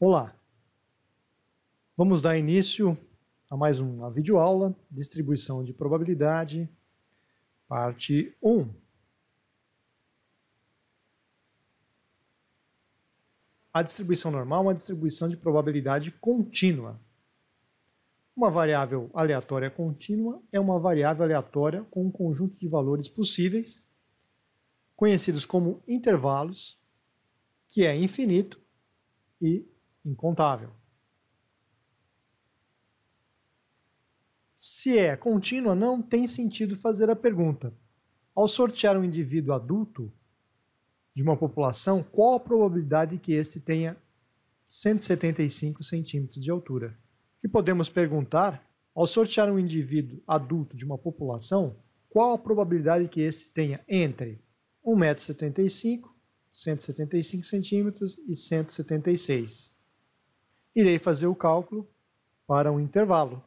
Olá, vamos dar início a mais uma videoaula, distribuição de probabilidade, parte 1. A distribuição normal é uma distribuição de probabilidade contínua. Uma variável aleatória contínua é uma variável aleatória com um conjunto de valores possíveis, conhecidos como intervalos, que é infinito e incontável. Se é contínua, não tem sentido fazer a pergunta: ao sortear um indivíduo adulto de uma população, qual a probabilidade que este tenha 175 centímetros de altura? E podemos perguntar: ao sortear um indivíduo adulto de uma população, qual a probabilidade que este tenha entre 1,75 m, 175 centímetros e 176? Irei fazer o cálculo para um intervalo.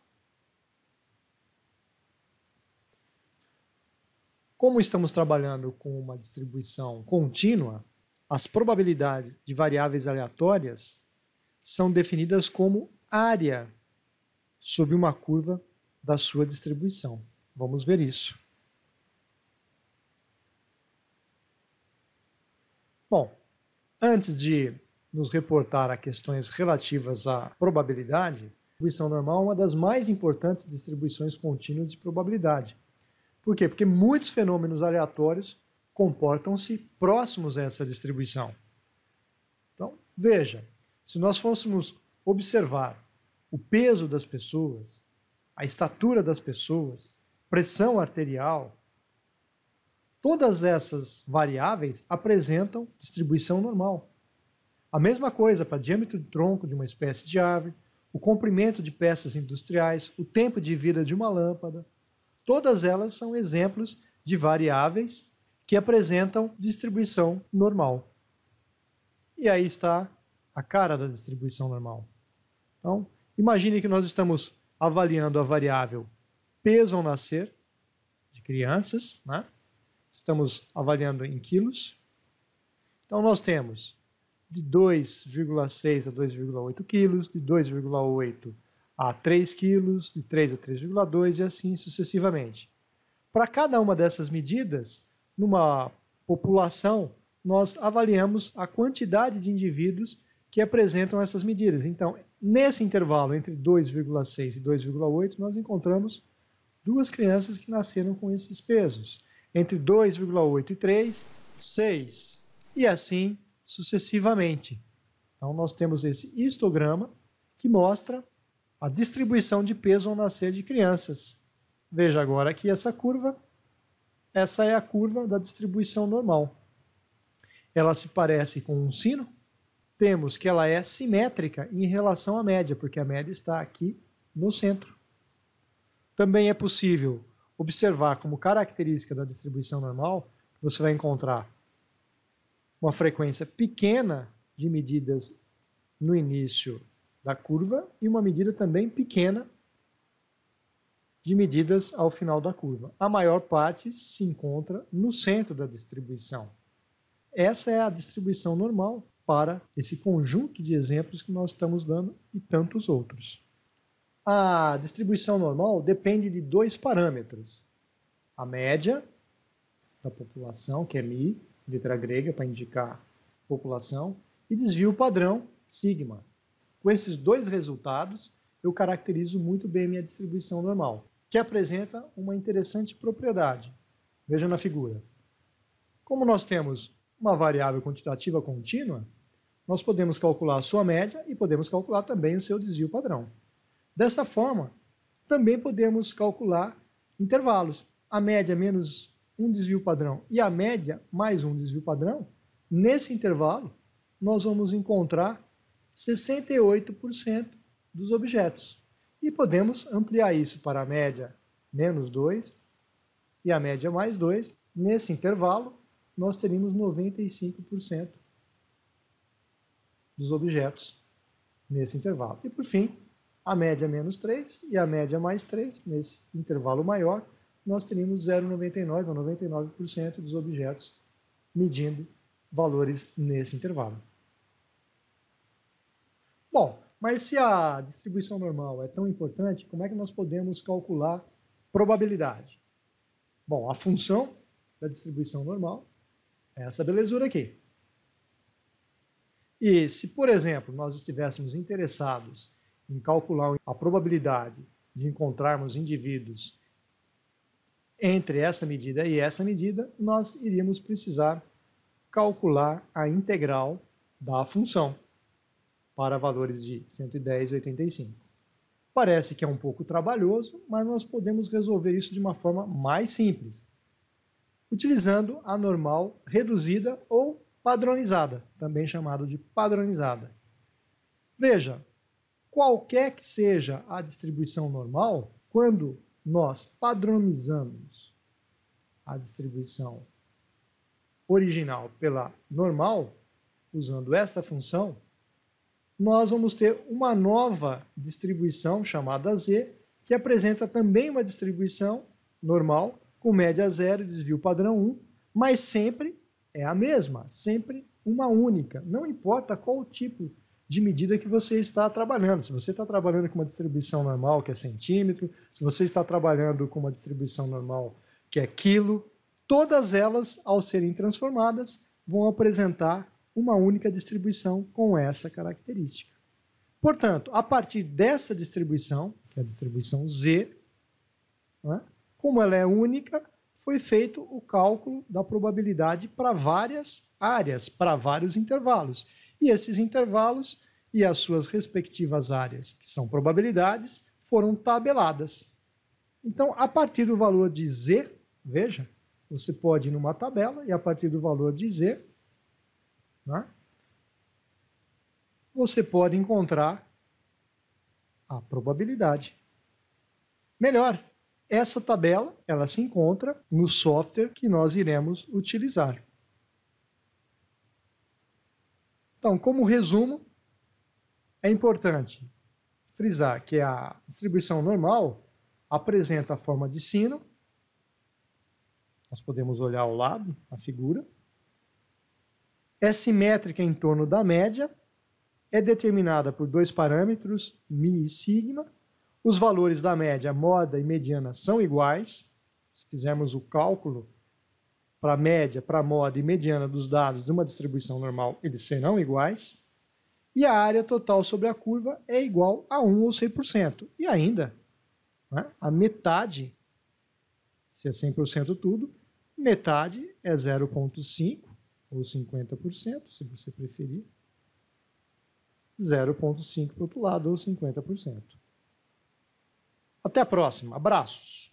Como estamos trabalhando com uma distribuição contínua, as probabilidades de variáveis aleatórias são definidas como área sob uma curva da sua distribuição. Vamos ver isso. Bom, antes de nos reportar a questões relativas à probabilidade, a distribuição normal é uma das mais importantes distribuições contínuas de probabilidade. Por quê? Porque muitos fenômenos aleatórios comportam-se próximos a essa distribuição. Então, veja, se nós fôssemos observar o peso das pessoas, a estatura das pessoas, pressão arterial, todas essas variáveis apresentam distribuição normal. A mesma coisa para diâmetro de tronco de uma espécie de árvore, o comprimento de peças industriais, o tempo de vida de uma lâmpada. Todas elas são exemplos de variáveis que apresentam distribuição normal. E aí está a cara da distribuição normal. Então, imagine que nós estamos avaliando a variável peso ao nascer de crianças, né? Estamos avaliando em quilos. Então, nós temos de 2,6 a 2,8 quilos, de 2,8 a 3 quilos, de 3 a 3,2 e assim sucessivamente. Para cada uma dessas medidas, numa população, nós avaliamos a quantidade de indivíduos que apresentam essas medidas. Então, nesse intervalo entre 2,6 e 2,8, nós encontramos duas crianças que nasceram com esses pesos. Entre 2,8 e 3, 6. E assim sucessivamente. Então, nós temos esse histograma que mostra a distribuição de peso ao nascer de crianças. Veja agora aqui essa curva. Essa é a curva da distribuição normal. Ela se parece com um sino. Temos que ela é simétrica em relação à média, porque a média está aqui no centro. Também é possível observar como característica da distribuição normal, você vai encontrar uma frequência pequena de medidas no início da curva e uma medida também pequena de medidas ao final da curva. A maior parte se encontra no centro da distribuição. Essa é a distribuição normal para esse conjunto de exemplos que nós estamos dando e tantos outros. A distribuição normal depende de dois parâmetros. A média da população, que é μ, letra grega para indicar população, e desvio padrão, sigma. Com esses dois resultados, eu caracterizo muito bem minha distribuição normal, que apresenta uma interessante propriedade. Veja na figura. Como nós temos uma variável quantitativa contínua, nós podemos calcular a sua média e podemos calcular também o seu desvio padrão. Dessa forma, também podemos calcular intervalos. A média menos um desvio padrão e a média mais um desvio padrão, nesse intervalo, nós vamos encontrar 68% dos objetos. E podemos ampliar isso para a média menos 2 e a média mais 2. Nesse intervalo, nós teríamos 95% dos objetos nesse intervalo. E, por fim, a média menos 3 e a média mais 3, nesse intervalo maior, nós teríamos 0,99 ou 99% dos objetos medindo valores nesse intervalo. Bom, mas se a distribuição normal é tão importante, como é que nós podemos calcular probabilidade? Bom, a função da distribuição normal é essa belezura aqui. E se, por exemplo, nós estivéssemos interessados em calcular a probabilidade de encontrarmos indivíduos entre essa medida e essa medida, nós iríamos precisar calcular a integral da função para valores de 110 e 85. Parece que é um pouco trabalhoso, mas nós podemos resolver isso de uma forma mais simples, utilizando a normal reduzida ou padronizada, também chamado de padronizada. Veja, qualquer que seja a distribuição normal, quando nós padronizamos a distribuição original pela normal, usando esta função, nós vamos ter uma nova distribuição chamada Z, que apresenta também uma distribuição normal, com média zero e desvio padrão 1, mas sempre é a mesma, sempre uma única. Não importa qual tipo de medida que você está trabalhando. Se você está trabalhando com uma distribuição normal, que é centímetro, se você está trabalhando com uma distribuição normal, que é quilo, todas elas, ao serem transformadas, vão apresentar uma única distribuição com essa característica. Portanto, a partir dessa distribuição, que é a distribuição Z, né, como ela é única, foi feito o cálculo da probabilidade para várias áreas, para vários intervalos. E esses intervalos e as suas respectivas áreas, que são probabilidades, foram tabeladas. Então, a partir do valor de Z, veja, você pode ir numa tabela e a partir do valor de Z, né, você pode encontrar a probabilidade. Melhor, essa tabela ela se encontra no software que nós iremos utilizar. Então, como resumo, é importante frisar que a distribuição normal apresenta a forma de sino. Nós podemos olhar ao lado a figura. É simétrica em torno da média. É determinada por dois parâmetros, μ e sigma. Os valores da média, moda e mediana, são iguais. Se fizermos o cálculo para a média, para a moda e mediana dos dados de uma distribuição normal, eles serão iguais. E a área total sobre a curva é igual a 1 ou 100%. E ainda, né, a metade, se é 100% tudo, metade é 0,5 ou 50%, se você preferir. 0,5 para o outro lado, ou 50%. Até a próxima. Abraços!